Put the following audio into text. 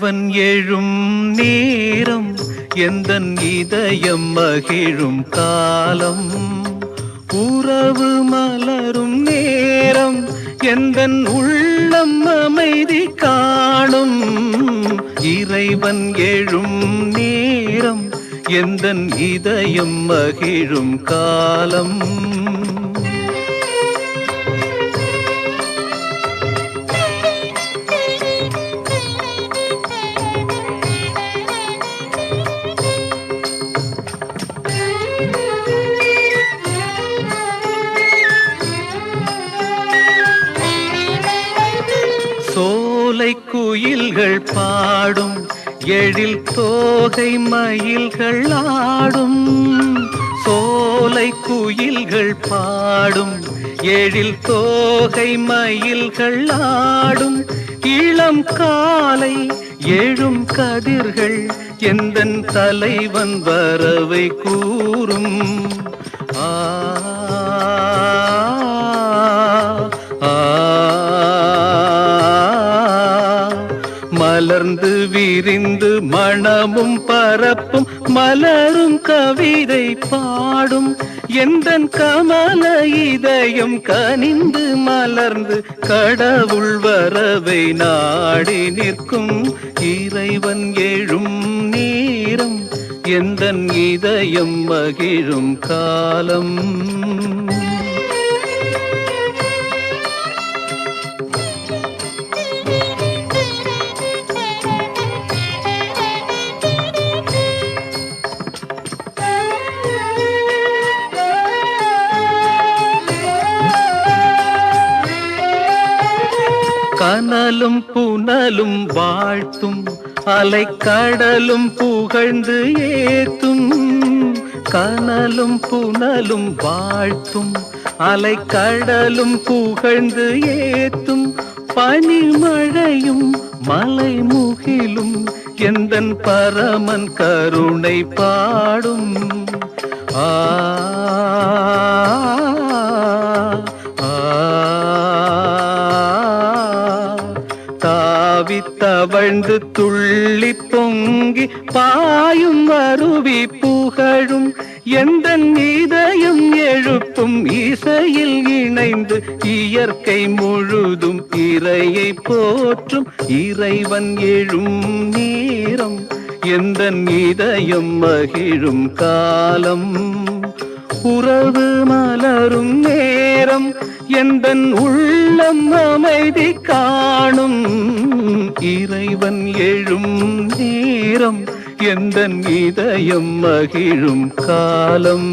இறைவன் எழும் நேரம் எந்தன் இதயம் மகிழும் காலம், உறவு மலரும் நேரம் எந்தன் உள்ளம் அமைதி காணும். இறைவன் எழும் நேரம் எந்தன் இதயம் மகிழும் காலம். சோலை குயில்கள் பாடும், எழில் தோகை மயில்கள் ஆடும். சோலை குயில்கள் பாடும், எழில் தோகை மயில்கள் ஆடும். இளம் காலை எழும் கதிர்கள் எந்தன் தலைவன் வரவை கூறும். ஆ மலர்ந்து விரிந்து மணமும் பரப்பும் மலரும் கவிதை பாடும். எந்தன் கமல இதயம் கனிந்து மலர்ந்து கடவுள் வரவை நாடி நிற்கும். இறைவன் எழும் நேரம் எந்தன் இதயம் மகிழும் காலம். கனலும் புனலும் வாழ்த்தும், அலைக்கடலும் புகழ்ந்து ஏத்தும். கனலும் புனலும் வாழ்த்தும், அலைக்கடலும் புகழ்ந்து ஏத்தும். பனிமழையும் மலைமுகிலும் எந்தன் பரமன் கருணை பாடும். ஆ தவழ்ந்து துள்ளி பொங்கி பாயும் அருவி புகழும். எந்தன் இதயம் எழுப்பும் இசையில் இணைந்து இயற்கை முழுதும் இறையை போற்றும். இறைவன் எழும் நேரம் எந்தன் இதயம் மகிழும் காலம், உறவு மலரும் நேரம் எந்தன் உள்ளம் அமைதி காணும். இறைவன் எழும் நேரம் எந்தன் இதயம் மகிழும் காலம்.